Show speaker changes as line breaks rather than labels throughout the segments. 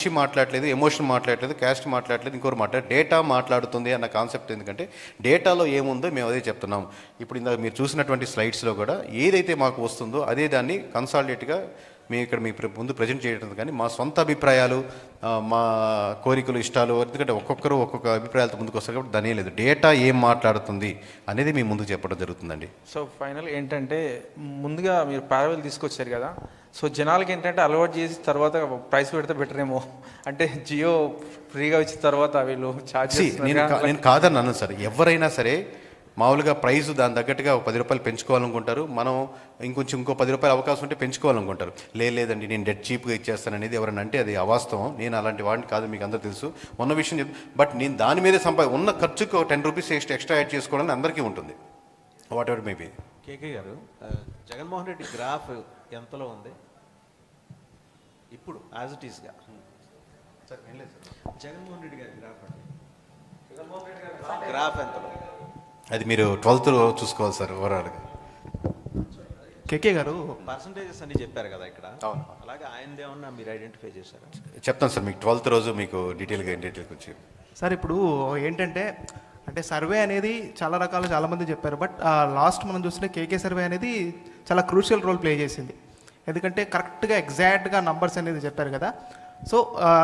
మాట్లాడలేదు, ఎమోషన్ మాట్లాడలేదు, క్యాస్ట్ మాట్లాడలేదు, ఇంకోరు డేటా మాట్లాడుతుంది అన్న కాన్సెప్ట్. ఎందుకంటే డేటాలో ఏముందో మేము అదే చెప్తున్నాం. ఇప్పుడు ఇందాక మీరు చూసినటువంటి స్లైడ్స్లో కూడా ఏదైతే మాకు వస్తుందో అదే దాన్ని కన్సాలిడేట్గా మేము ఇక్కడ మీ ముందు ప్రజెంట్ చేయడం, కానీ మా సొంత అభిప్రాయాలు, మా కోరికలు, ఇష్టాలు, ఎందుకంటే ఒక్కొక్కరు ఒక్కొక్క అభిప్రాయాలతో ముందుకు వస్తారు కాబట్టి దాని లేదు. డేటా ఏం మాట్లాడుతుంది అనేది మీ ముందుకు చెప్పడం జరుగుతుందండి.
సో ఫైనల్ ఏంటంటే, ముందుగా మీరు పారావెల్ తీసుకొచ్చారు కదా, సో జనాలకి ఏంటంటే అలవాటు చేసి తర్వాత ప్రైస్ పెడితే బెటర్ ఏమో, అంటే జియో ఫ్రీగా వచ్చిన తర్వాత వీళ్ళు ఛార్జ్.
నేను కాదన్నాను సార్, ఎవరైనా సరే మామూలుగా ప్రైస్ దాని తగ్గట్టుగా ఒక 10 రూపాయలు పెంచుకోవాలనుకుంటారు. మనం ఇంకో 10 రూపాయలు అవకాశం ఉంటే పెంచుకోవాలనుకుంటారు. లేదండి నేను డెడ్ చీప్గా ఇచ్చేస్తాను అనేది ఎవరైనా అంటే అది అవాస్తవం. నేను అలాంటి వాడిని కాదు, మీకు అందరూ తెలుసు. ఉన్న విషయం బట్ నేను దాని మీదే ఉన్న ఖర్చుకు 10 రూపీస్ ఎక్స్ట్రా యాడ్ చేసుకోవడానికి అందరికీ ఉంటుంది. What ever maybe.
కేకే గారు, జగన్మోహన్ రెడ్డి గ్రాఫ్ ఎంతలో ఉంది ఇప్పుడు యాజ్ ఇట్ ఈస్గా? జగన్మోహన్ రెడ్డి గారి గ్రాఫ్ అండి, జగన్మోహన్ రెడ్డి గారి గ్రాఫ్ ఎంతలో?
అది మీరు 12th చూసుకోవాలి సార్ ఓవరాల్గా.
కేకే గారు పర్సంటేజెస్ అన్ని చెప్పారు కదా ఇక్కడ.
అవును,
అలాగే ఆయనదేమన్నా మీరు ఐడెంటిఫై చేశారా?
చెప్తాను సార్ మీకు 12th రోజు మీకు డీటెయిల్గా వచ్చి.
సార్ ఇప్పుడు ఏంటంటే, అంటే సర్వే అనేది చాలామంది చెప్పారు, బట్ లాస్ట్ మనం చూస్తే కేకే సర్వే అనేది చాలా క్రూషియల్ రోల్ ప్లే చేసింది. ఎందుకంటే కరెక్ట్గా ఎగ్జాక్ట్గా నంబర్స్ అనేది చెప్పారు కదా. సో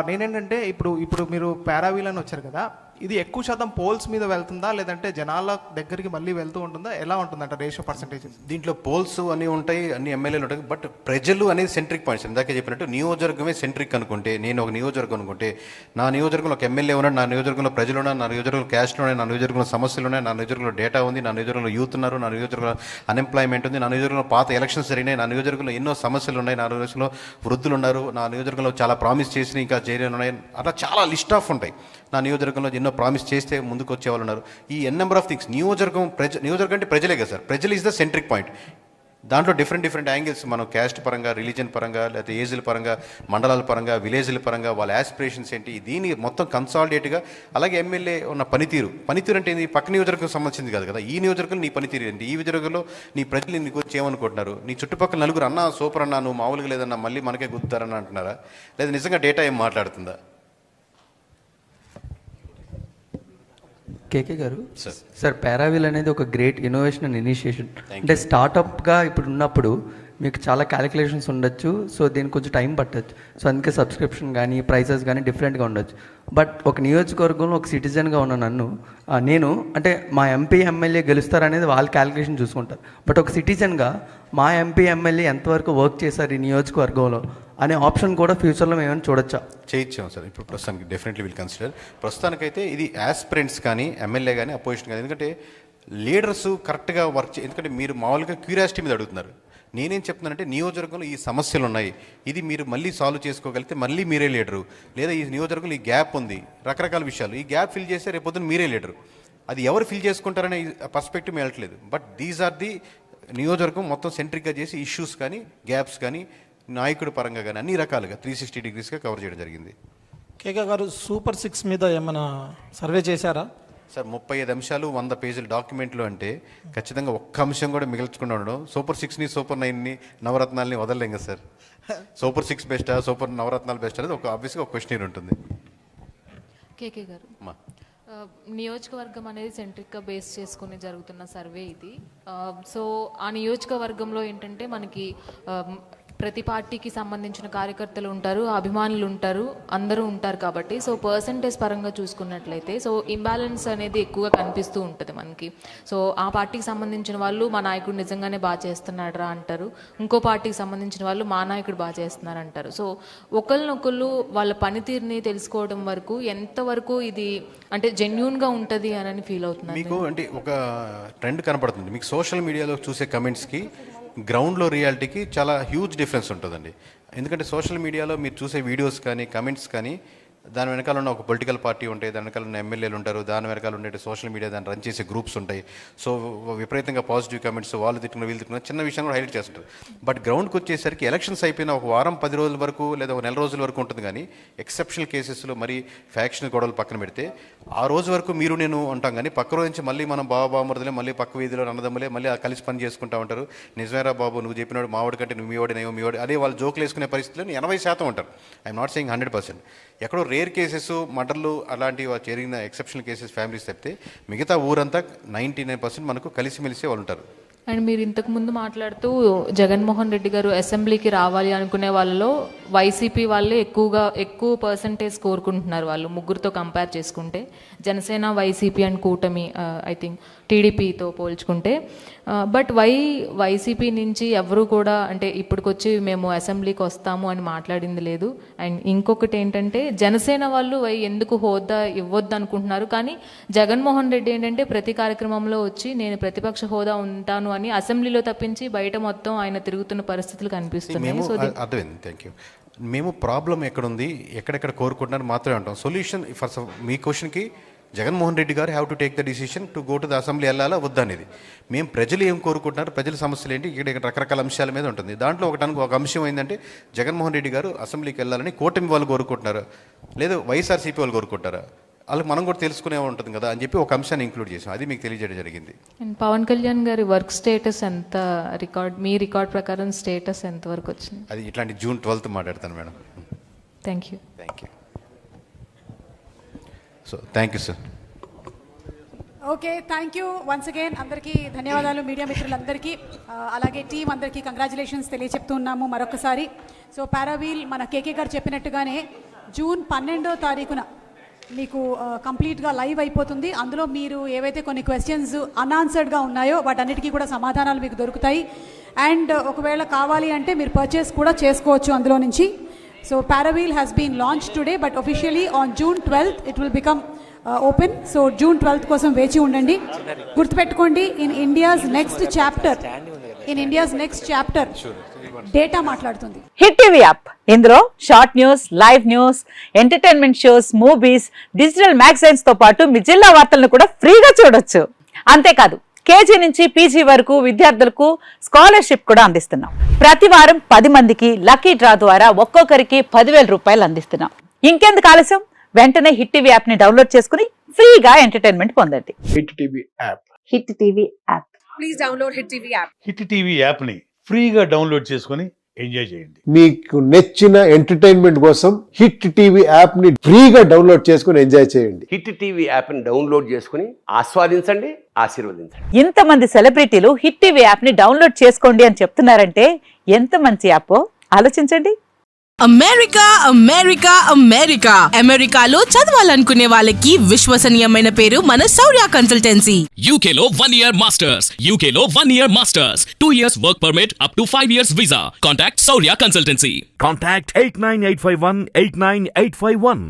నేనేంటంటే ఇప్పుడు మీరు పారావీల్ అని వచ్చారు కదా, ఇది ఎక్కువ శాతం పోల్స్ మీద వెళ్తుందా, లేదంటే జనాల దగ్గరికి మళ్ళీ వెళ్తూ ఉంటుందా, ఎలా ఉంటుందంట రేషియో పర్సంటేజెస్?
దీంట్లో పోల్స్ అన్నీ ఉంటాయి, అన్ని ఎమ్మెల్యేలు ఉంటాయి, బట్ ప్రజలు అనేది సెంట్రిక్ పాయింట్స్. ఇందాక చెప్పినట్టు నియోజకవర్గమే సెంట్రిక్ అనుకుంటే, నేను ఒక నియోజకవర్గం అనుకుంటే, నా నియోజకవర్గంలో ఒక ఎమ్మెల్యే ఉన్నాడు, నా నియోజకవర్గంలో ప్రజలు ఉన్నారు, నా నియోజకవర్గంలో క్యాస్ట్లు ఉన్నాయి, నా నియోజకవర్గంలో సమస్యలు ఉన్నాయి, నా నియోజకవర్గంలో డేటా ఉంది, నా నియోజకవర్గంలో యూత్ ఉన్నారు, నా నియోజకవర్గంలో అన్ఎంప్లాయ్మెంట్ ఉంది, నా నియోజకవర్గంలో పాత ఎలక్షన్స్ జరిగినాయి, నా నియోజకవర్గంలో ఎన్నో సమస్యలు ఉన్నాయి, నా నియోజకవర్గంలో వృద్ధులు ఉన్నారు, నా నియోజకవర్గంలో చాలా ప్రామిస్ చేసి ఇంకా చేయలేని ఉన్నాయి, అట్లా చాలా లిస్ట్ ఆఫ్ ఉంటాయి. నా నియోజకవర్గంలో ఎన్నో ప్రామిస్ చేస్తే ముందుకు వచ్చే వాళ్ళు ఉన్నారు. ఈ నెంబర్ ఆఫ్ థింగ్స్. నియోజకవర్గం అంటే ప్రజలే కదా సార్. ప్రజలు ఈజ్ ద సెంట్రిక్ పాయింట్. దాంట్లో డిఫరెంట్ యాంగిల్స్, మనం క్యాస్ట్ పరంగా, రిలీజన్ పరంగా, లేకపోతే ఏజ్ల పరంగా, మండలాల పరంగా, విలేజ్ల పరంగా, వాళ్ళ యాస్పిరేషన్స్ ఏంటి, దీన్ని మొత్తం కన్సాలిడేట్గా. అలాగే ఎమ్మెల్యే ఉన్న పనితీరు అంటే ఏంది, పక్క నియోజకవర్గం సంబంధించింది కాదు కదా. ఈ నియోజకవర్గం నీ పనితీరు ఏంటి, ఈ నియోజకవర్గంలో నీ ప్రజలు నీకు వచ్చి ఏమనుకుంటున్నారు, నీ చుట్టుపక్కల నలుగురు అన్నా సూపర్ అన్నా, నువ్వు మామూలుగా లేదన్నా మళ్ళీ మనకే గుర్తారని అంటున్నారా, లేదా నిజంగా డేటా ఏం మాట్లాడుతుందా?
కేకే గారు, సార్ పారావీల్ అనేది ఒక గ్రేట్ ఇన్నోవేషన్ అండ్ ఇనిషియేషన్. అంటే స్టార్టప్గా ఇప్పుడు ఉన్నప్పుడు మీకు చాలా క్యాలిక్యులేషన్స్ ఉండొచ్చు, సో దీనికి కొంచెం టైం పట్టచ్చు. సో అందుకే సబ్స్క్రిప్షన్ కానీ ప్రైసెస్ కానీ డిఫరెంట్గా ఉండొచ్చు. బట్ ఒక నియోజకవర్గంలో ఒక సిటిజన్గా ఉన్న నన్ను నేను అంటే మా ఎంపీ ఎమ్మెల్యే గెలుస్తారనేది వాళ్ళ క్యాలిక్యులేషన్ చూసుకుంటారు. బట్ ఒక సిటిజన్గా మా ఎంపీ ఎమ్మెల్యే ఎంతవరకు వర్క్ చేశారు ఈ నియోజకవర్గంలో అనే ఆప్షన్ కూడా ఫ్యూచర్లో మేము చూడొచ్చా?
చేయించాం సార్. ఇప్పుడు ప్రస్తుతానికి డెఫినెట్లీ విల్ కన్సిడర్. ప్రస్తుతానికైతే ఇది యాస్పిరెంట్స్ కానీ, ఎమ్మెల్యే కానీ, అపోజిషన్ కానీ, ఎందుకంటే లీడర్స్ కరెక్ట్గా వర్క్ ఎందుకంటే మీరు మామూలుగా క్యూరియాసిటీ మీద అడుగుతున్నారు. నేనేం చెప్తున్నానంటే, నియోజకవర్గంలో ఈ సమస్యలు ఉన్నాయి, ఇది మీరు మళ్ళీ సాల్వ్ చేసుకోగలిగితే మళ్ళీ మీరే లీడరు, లేదా ఈ నియోజకవర్గంలో ఈ గ్యాప్ ఉంది, రకరకాల విషయాలు, ఈ గ్యాప్ ఫిల్ చేస్తే రేపొద్దున మీరే లీడరు. అది ఎవరు ఫిల్ చేసుకుంటారనే పర్స్పెక్టివ్ వెళ్ళట్లేదు. బట్ దీస్ ఆర్ ది నియోజకవర్గం మొత్తం సెంట్రిక్గా చేసి ఇష్యూస్ కానీ, గ్యాప్స్ కానీ, నాయకుడి పరంగా కానీ అన్ని రకాలుగా 360 degreesగా కవర్ చేయడం జరిగింది.
కేకే గారు, సూపర్ 6 మీద ఏమైనా సర్వే చేశారా
సార్? 35 అంశాలు 100 పేజీల డాక్యుమెంట్లు అంటే ఖచ్చితంగా ఒక్క అంశం కూడా మిగిల్చకుండా ఉండడం. సూపర్ 6ని, సూపర్ 9ని, నవరత్నాలని వదలలేం కదా సార్. సూపర్ 6 బెస్టా, సూపర్ నవరత్నాలు బెస్ట్ అనేది ఆబ్వియస్గా ఒక క్వశ్చన్ ఉంటుంది.
కేకే గారు, నియోజకవర్గం అనేది సెంట్రిక్గా బేస్ చేసుకుని జరుగుతున్న సర్వే ఇది. సో ఆ నియోజకవర్గంలో ఏంటంటే మనకి ప్రతి పార్టీకి సంబంధించిన కార్యకర్తలు ఉంటారు, అభిమానులు ఉంటారు, అందరూ ఉంటారు కాబట్టి సో పర్సంటేజ్ పరంగా చూసుకున్నట్లయితే సో ఇంబ్యాలెన్స్ అనేది ఎక్కువగా కనిపిస్తూ ఉంటుంది మనకి. సో ఆ పార్టీకి సంబంధించిన వాళ్ళు మా నాయకుడు నిజంగానే బాగా చేస్తున్నాడు అంటారు, ఇంకో పార్టీకి సంబంధించిన వాళ్ళు మా నాయకుడు బాగా చేస్తున్నారు అంటారు. సో ఒకళ్ళనొకళ్ళు వాళ్ళ పనితీరుని తెలుసుకోవడం వరకు ఎంతవరకు ఇది అంటే జెన్యూన్గా ఉంటుంది అని ఫీల్ అవుతున్నారు
మీకు? అంటే ఒక ట్రెండ్ కనపడుతుంది మీకు సోషల్ మీడియాలో చూసే కమెంట్స్కి, గ్రౌండ్లో రియాలిటీకి చాలా హ్యూజ్ డిఫరెన్స్ ఉంటుందండి. ఎందుకంటే సోషల్ మీడియాలో మీరు చూసే వీడియోస్ కానీ, కమెంట్స్ కానీ దాని వెనకాల ఉన్న ఒక పొలిటికల్ పార్టీ ఉంటాయి, దాని వెనకాల ఉన్న ఎమ్మెల్యేలు ఉంటారు, దాని వెనకాల ఉండే సోషల్ మీడియా దాన్ని రన్ చేసే గ్రూప్స్ ఉంటాయి. సో విపరీతంగా పాజిటివ్ కామెంట్స్, వాళ్ళు తిట్టుకున్న వీళ్ళు తిట్టుకున్న చిన్న విషయం కూడా హైలైట్ చేస్తుంటారు. బట్ గ్రౌండ్కి వచ్చేసరికి ఎలక్షన్స్ అయిపోయిన ఒక వారం 10 రోజుల వరకు లేదా ఒక నెల రోజుల వరకు ఉంటుంది. కానీ ఎక్సెప్షనల్ కేసెస్లో మరి ఫ్యాక్షనల్ గొడవలు పక్కన పెడితే ఆ రోజు వరకు మీరు నేను ఉంటాం. కానీ పక్క రోజు నుంచి మళ్ళీ మనం బావమరుదులే, మళ్ళీ పక్క వీధిలో అన్నదమ్ములే, మళ్ళీ కలిసి పని చేసుకుంటూ ఉంటారు. నిజమేరా బాబు, నువ్వు చెప్పినాడు మావాడి కంటే నువ్వు మీవాడి అదే వాళ్ళు జోకులు వేసుకునే పరిస్థితుల్లో 80% ఉంటారు. I'm not saying 100%. ఎక్కడో రేర్ కేసెస్, మర్డర్లు అలాంటివి జరిగిన ఎక్సెప్షనల్ కేసెస్ ఫ్యామిలీస్ తప్పితే మిగతా ఊరంతా 99% మనకు కలిసిమెలిసే వాళ్ళు ఉంటారు.
అండ్ మీరు ఇంతకుముందు మాట్లాడుతూ జగన్మోహన్ రెడ్డి గారు అసెంబ్లీకి రావాలి అనుకునే వాళ్ళలో వైసీపీ వాళ్ళే ఎక్కువ పర్సంటేజ్ కోరుకుంటున్నారు. వాళ్ళు ముగ్గురితో కంపేర్ చేసుకుంటే జనసేన, వైసీపీ అండ్ కూటమి, ఐ థింక్ టీడీపీతో పోల్చుకుంటే. బట్ వైసీపీ నుంచి ఎవరు కూడా అంటే ఇప్పటికొచ్చి మేము అసెంబ్లీకి వస్తాము అని మాట్లాడింది లేదు. అండ్ ఇంకొకటి ఏంటంటే జనసేన వాళ్ళు ఎందుకు హోదా ఇవ్వద్దు అనుకుంటున్నారు. కానీ జగన్మోహన్ రెడ్డి ఏంటంటే ప్రతి కార్యక్రమంలో వచ్చి నేను ప్రతిపక్ష హోదా ఉంటాను అని అసెంబ్లీలో తప్పించి బయట మొత్తం ఆయన తిరుగుతున్న పరిస్థితులు కనిపిస్తున్నాయి.
అర్థమైంది, థ్యాంక్ యూ. మేము ప్రాబ్లం ఎక్కడుంది, ఎక్కడెక్కడ కోరుకుంటున్నారు మాత్రమే అంటాం. సొల్యూషన్ ఫర్ మీ క్వశ్చన్కి జగన్మోహన్ రెడ్డి గారు have to take the decision to go to the assembly వెళ్ళాలా వద్దా అనేది. మేము ప్రజలు ఏం కోరుకుంటున్నారు, ప్రజల సమస్యలు ఏంటి, ఇక్కడ రకరకాల అంశాల మీద ఉంటుంది. దాంట్లో ఒక అంశం ఏంటంటే జగన్మోహన్ రెడ్డి గారు అసెంబ్లీకి వెళ్ళాలని కూటమి వాళ్ళు కోరుకుంటున్నారు, లేదా వైఎస్ఆర్సీపీ వాళ్ళు కోరుకుంటారా, వాళ్ళకి మనం కూడా తెలుసుకునే ఉంటుంది కదా అని చెప్పి ఒక అంశాన్ని ఇంక్లూడ్ చేసాం. అది మీకు తెలియజేయడం జరిగింది.
అండ్ పవన్ కళ్యాణ్ గారి వర్క్ స్టేటస్ ఎంత, మీ రికార్డ్ ప్రకారం స్టేటస్ ఎంతవరకు వచ్చింది?
అది ఇట్లాంటి June 12th మాట్లాడతాను madam.
Thank you.
So thank you sir.
Okay, thank you once again. అందరికీ ధన్యవాదాలు, మీడియా మిత్రులందరికీ, అలాగే టీం అందరికీ కంగ్రాచులేషన్స్ తెలియచెప్తున్నాము మరొకసారి. సో పారావీల్ మన కేకే గారు చెప్పినట్టుగానే June 12వ తారీఖున మీకు కంప్లీట్గా లైవ్ అయిపోతుంది. అందులో మీరు ఏవైతే కొన్ని క్వశ్చన్స్ అన్ఆన్సర్డ్గా ఉన్నాయో వాటన్నిటికీ కూడా సమాధానాలు మీకు దొరుకుతాయి. అండ్ ఒకవేళ కావాలి అంటే మీరు పర్చేస్ కూడా చేసుకోవచ్చు అందులో నుంచి. సో పారావీల్ has been launch today, but officially on June 12th it will become open. So June 12th కోసం వేచి ఉండండి. గుర్తుపెట్టుకోండి, in India's next chapter data మాట్లాడుతుంది.
హిట్ టీవీ యాప్, ఇందులో short news, live news, entertainment shows, movies, digital magazines తో పాటు మీ జిల్లా వార్తలను కూడా ఫ్రీగా చూడొచ్చు. అంతేకాదు కేజీ నుంచి పీజీ వరకు విద్యార్థులకు స్కాలర్షిప్ కూడా అందిస్తున్నాం. ప్రతి వారం 10 మందికి లక్కీ డ్రా ద్వారా ఒక్కొక్కరికి 10,000 రూపాయలు అందిస్తున్నాం. ఇంకెందుకు ఆలస్యం, వెంటనే హిట్ టీవీ యాప్ ని డౌన్లోడ్ చేసుకుని ఫ్రీగా ఎంటర్టైన్మెంట్ పొందండి.
Hit TV app.
Hit TV app.
Please download hit TV app.
Hit TV app ని ఫ్రీగా డౌన్లోడ్ చేసుకుని ఎంజాయ్ చేయండి.
మీకు నచ్చిన ఎంటర్టైన్మెంట్ కోసం హిట్ టీవీ యాప్ ని ఫ్రీగా డౌన్లోడ్ చేసుకుని ఎంజాయ్ చేయండి.
హిట్ టీవీ యాప్ ని డౌన్లోడ్ చేసుకుని ఆస్వాదించండి, ఆశీర్వదించండి.
ఇంతమంది సెలబ్రిటీలు హిట్ టీవీ యాప్ ని డౌన్లోడ్ చేసుకోండి అని చెప్తున్నారంటే ఎంత మంచి యాప్ ఆలోచించండి.
అమెరికాలో చదవాలనుకునే వాళ్ళకి విశ్వసనీయమైన పేరు మన శౌర్య consultancy.
UKలో 1 year masters, 2 years work permit up to 5 years visa. Contact Saurya Consultancy.
Contact 89851 89851.